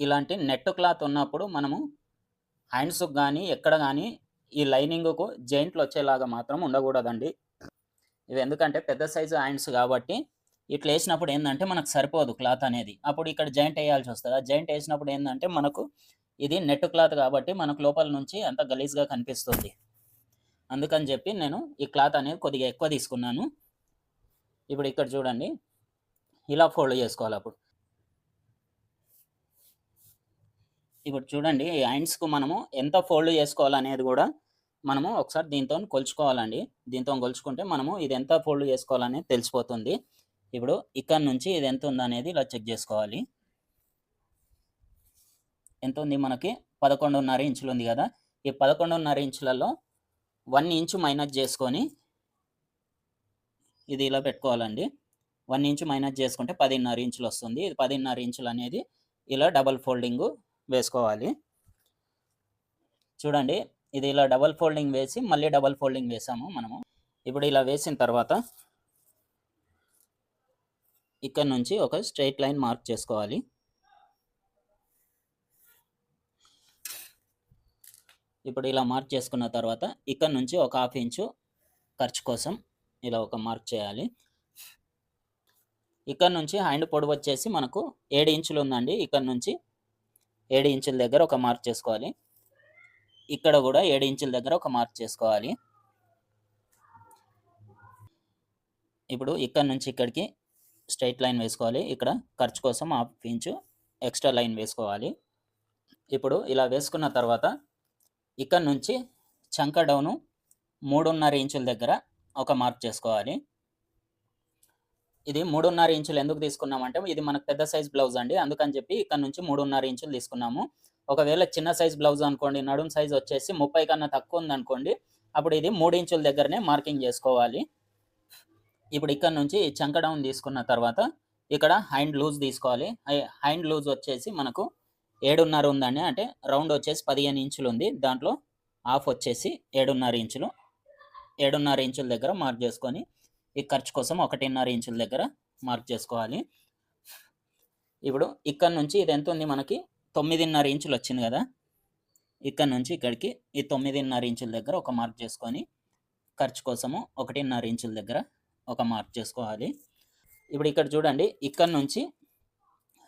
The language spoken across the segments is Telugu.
ఇలాంటి నెట్ క్లాత్ ఉన్నప్పుడు మనము హ్యాండ్స్‌కి గానీ, ఎక్కడ గానీ ఈ లైనింగ్‌కు జాయింట్‌లొచ్చేలాగా మాత్రం ఉండగూడదండి. ఇవి ఎందుకంటే పెద్ద సైజు హ్యాండ్స్ గాబట్టి, ఇట్లేసినప్పుడు ఏందంటే మనకు సరిపోదు క్లాత్ అనేది. అప్పుడు ఇక్కడ జాయింట్ ఎయాల్సొస్తది. ఆ జాయింట్ ఎసినప్పుడు ఏందంటే మనకు ఇది నెట్ క్లాత్ గాబట్టి మనకు లోపల నుంచి అంతా గలీజ్‌గా కనిపిస్తుంది. అందుకని జెప్పి నేను ఈ క్లాత్ అనేది కొద్దిగా ఎక్కువ తీసుకున్నాను. ఇప్పుడు ఇక్కడ చూడండి. ఇలా ఫోల్డ్ జేసుకోవాలప్పుడు. ఇప్పుడు చూడండి ఈ హ్యాండ్స్‌కు మనము ఎంత ఫోల్డ్ చేసుకోవాలనేది గూడా మనము ఒకసారి దీనితోని కొలుచుకోవాలండి. దీనితోని కొలుచుకుంటే మనము ఇది ఎంత ఫోల్డ్ చేసుకోవాలనేది తెలిసిపోతుంది. ఇప్పుడు ఇక్కడి నుంచి ఇది ఎంత ఉందనేది ఇలా చెక్ జేసుకోవాలి. ఎంతుంది మనకి 11.5 ఇంచులు ఉంది గదా! ఈ 11.5 ఇంచులలో 1 ఇంచు మైనస్ జేసుకొని ఇది ఇలా పెట్టుకోవాలండి. 1 ఇంచు మైనస్ జేసుకుంటే 10.5 ఇంచులొస్తుంది. ఇది 10.5 ఇంచులనేది ఇలా డబుల్ ఫోల్డింగు వేసుకోవాలి. చూడండి ఇది ఇలా డబుల్ ఫోల్డింగ్ వేసి మళ్ళీ డబుల్ ఫోల్డింగ్ వేసాము మనము. ఇప్పుడు ఇలా వేసిన తర్వాత ఇక్కడ నుంచి ఒక స్ట్రెయిట్ లైన్ మార్క్ చేసుకోవాలి. ఇప్పుడు ఇలా మార్క్ చేసుకున్న తర్వాత ఇక్కడ నుంచి ఒక 1/2 ఇంచు ఖర్చు కోసం ఇలా ఒక మార్క్ చేయాలి. ఇక్కడ నుంచి హ్యాండ్ పొడవు వచ్చేసి మనకు 7 ఇంచులు ఉందండి. ఇక్కడ నుంచి 7 ఇంచుల దగ్గర ఒక మార్క్ చేసుకోవాలి. ఇక్కడ గూడా 7 ఇంచుల దగ్గర ఒక మార్క్ చేసుకోవాలి. ఇప్పుడు ఇక్కడ నుంచి ఇక్కడికి స్ట్రెయిట్ లైన్ వేసుకోవాలి. ఇక్కడ ఖర్చు కోసం 1/2 ఇంచు ఎక్స్‌ట్రా లైన్ వేసుకోవాలి. ఇప్పుడు ఇలా వేసుకున్న తర్వాత ఇక్కడ నుంచి చంక డౌను 3.5 ఇంచుల దగ్గర ఒక మార్క్ చేసుకోవాలి. ఇది 3.5 ఇంచులు ఎందుకు తీసుకున్నామంటే ఇది మనకు పెద్ద సైజ్ బ్లౌజ్ అండి. అందుకని చెప్పి ఇక్కడ నుంచి 3.5 ఇంచులు తీసుకున్నాము. ఒకవేళ చిన్న సైజ్ బ్లౌజ్ అనుకోండి, నడుము సైజ్ వచ్చేసి 30 కన్నా తక్కువ ఉందనుకోండి, అప్పుడు ఇది 3 ఇంచుల దగ్గరనే మార్కింగ్ చేసుకోవాలి. ఇప్పుడు ఇక్కడ నుంచి చంక డౌన్ తీసుకున్న తర్వాత ఇక్కడ హ్యాండ్ లూజ్ తీసుకోవాలి. హ్యాండ్ లూజ్ వచ్చేసి మనకు 7.5 ఉందండి. అంటే రౌండ్ వచ్చేసి 15 ఇంచులు ఉంది. దాంట్లో హాఫ్ వచ్చేసి 7.5 ఇంచులు. 7.5 ఇంచుల దగ్గర మార్క్ చేసుకొని ఈ ఖర్చు కోసం 1.5 ఇంచుల దగ్గర మార్క్ చేసుకోవాలి. ఇప్పుడు ఇక్కడ నుంచి ఇది ఎంత ఉంది మనకి 9.5 ఇంచులు వచ్చింది కదా! ఇక్కడ నుంచి ఇక్కడికి ఈ 9.5 ఇంచుల దగ్గర ఒక మార్క్ చేసుకొని ఖర్చు కోసము 1.5 ఇంచుల దగ్గర ఒక మార్క్ చేసుకోవాలి. ఇప్పుడు ఇక్కడ చూడండి ఇక్కడ నుంచి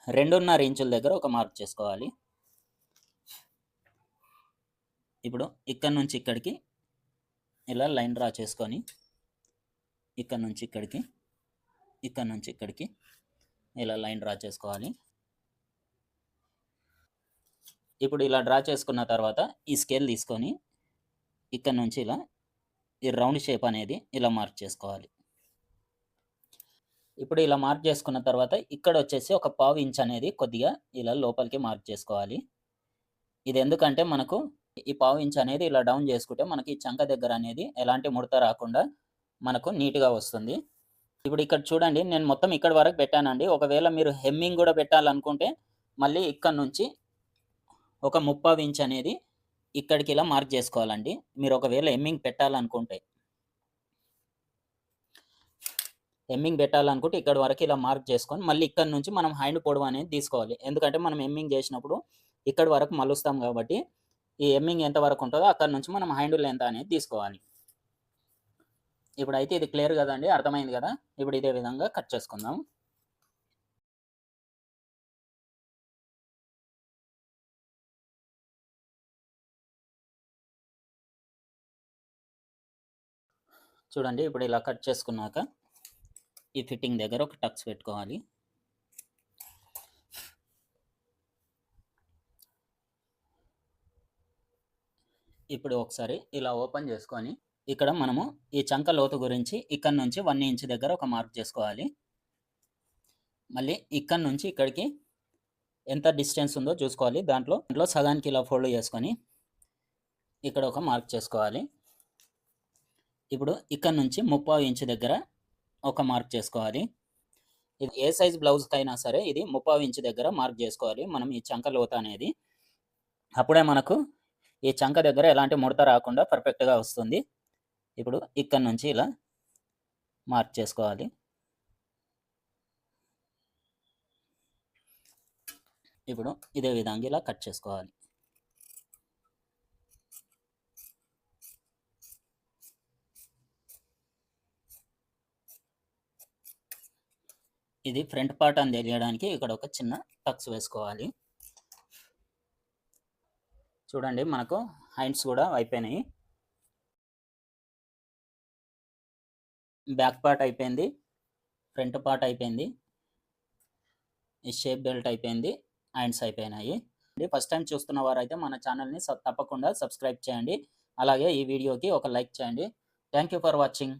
2.5 ఇంచుల దగ్గర ఒక మార్క్ చేసుకోవాలి. ఇప్పుడు ఇక్కడ నుంచి ఇక్కడికి ఇలా లైన్ డ్రా చేసుకొని ఇక్కడ నుంచి ఇక్కడికి, ఇక్కడ నుంచి ఇక్కడికి ఇలా లైన్ డ్రా చేసుకోవాలి. ఇప్పుడు ఇలా డ్రా చేసుకున్న తర్వాత ఈ స్కేల్ తీసుకొని ఇక్కడ నుంచి ఇలా ఈ రౌండ్ షేప్ అనేది ఇలా మార్క్ చేసుకోవాలి. ఇప్పుడు ఇలా మార్క్ చేసుకున్న తర్వాత ఇక్కడ వచ్చేసి ఒక 1/2 ఇంచ్ అనేది కొద్దిగా ఇలా లోపలికి మార్క్ చేసుకోవాలి. ఇది ఎందుకంటే మనకు ఈ 1/2 ఇంచ్ అనేది ఇలా డౌన్ చేసుకుంటే మనకి చంక దగ్గర అనేది ఎలాంటి ముడత రాకుండా మనకు నీట్‌గా వస్తుంది. ఇప్పుడు ఇక్కడ చూడండి నేను మొత్తం ఇక్కడి వరకు పెట్టానండి. ఒకవేళ మీరు హెమ్మింగ్ గూడా పెట్టాలనుకుంటే మళ్ళీ ఇక్కడ నుంచి ఒక 3/4 ఇంచ్ అనేది ఇక్కడికి ఇలా మార్క్ చేసుకోవాలండి. మీరు ఒకవేళ హెమ్మింగ్ పెట్టాలనుకుంటే. హెమ్మింగ్ పెట్టాలనుకుంటే ఇక్కడి వరకు ఇలా మార్క్ చేసుకొని మళ్ళీ ఇక్కడ నుంచి మనం హ్యాండ్ పొడవు అనేది తీసుకోవాలి. ఎందుకంటే మనం హెమ్మింగ్ చేసినప్పుడు ఇక్కడి వరకు మలుస్తాం కాబట్టి ఈ హెమ్మింగ్ ఎంత వరకు ఉంటదో అక్కడి నుంచి మనం హ్యాండ్ లెంత్ అనేది తీసుకోవాలి. ఇప్పుడైతే ఇది క్లియర్ కదండీ! అర్థమైంది కదా! ఇప్పుడు ఇదే విధంగా కట్ చేసుకుందాం. చూడండి ఇప్పుడు ఇలా కట్ చేసుకున్నాక ఈ ఫిట్టింగ్ దగ్గర ఒక టక్స్ పెట్టుకోవాలి. ఇప్పుడు ఒకసారి ఇలా ఓపెన్ చేసుకొని ఇక్కడ మనము ఈ చంక లోతు గురించి ఇక్కడ నుంచి 1 ఇంచ్ దగ్గర ఒక మార్క్ చేసుకోవాలి. మళ్ళీ ఇక్కడ నుంచి ఇక్కడికి ఎంత డిస్టెన్స్ ఉందో చూసుకోవాలి. దాంట్లో సగానికి ఇలా ఫోల్డ్ చేసుకొని ఇక్కడ ఒక మార్క్ చేసుకోవాలి. ఇప్పుడు ఇక్కడ నుంచి 3/4 ఇంచ్ దగ్గర ఒక మార్క్ చేసుకోవాలి. ఇది ఏ సైజ్ బ్లౌజ్‌కైనా సరే ఇది 3/4 ఇంచ్ దగ్గర మార్క్ చేసుకోవాలి మనం ఈ చంక లోతు అనేది. అప్పుడే మనకు ఈ చంక దగ్గర ఎలాంటి ముడత రాకుండా పర్ఫెక్ట్‌గా వస్తుంది. ఇప్పుడు ఇక్కడ నుంచి ఇలా మార్క్ చేసుకోవాలి. ఇప్పుడు ఇదే విధంగా ఇలా కట్ చేసుకోవాలి. ఇది ఫ్రంట్ పార్ట్ అని తెలియడానికి ఇక్కడ ఒక చిన్న టక్స్ వేసుకోవాలి. చూడండి మనకు హ్యాండ్స్ కూడా అయిపోయినాయి. బ్యాక్ పార్ట్ అయిపోయింది, ఫ్రంట్ పార్ట్ అయిపోయింది, ఈ షేప్ బెల్ట్ అయిపోయింది, హ్యాండ్స్ అయిపోయినాయి. ఫస్ట్ టైం చూస్తున్న వారైతే మన ఛానల్ని తప్పకుండా సబ్స్క్రైబ్ చేయండి. అలాగే ఈ వీడియోకి ఒక లైక్ చేయండి. Thank you for watching.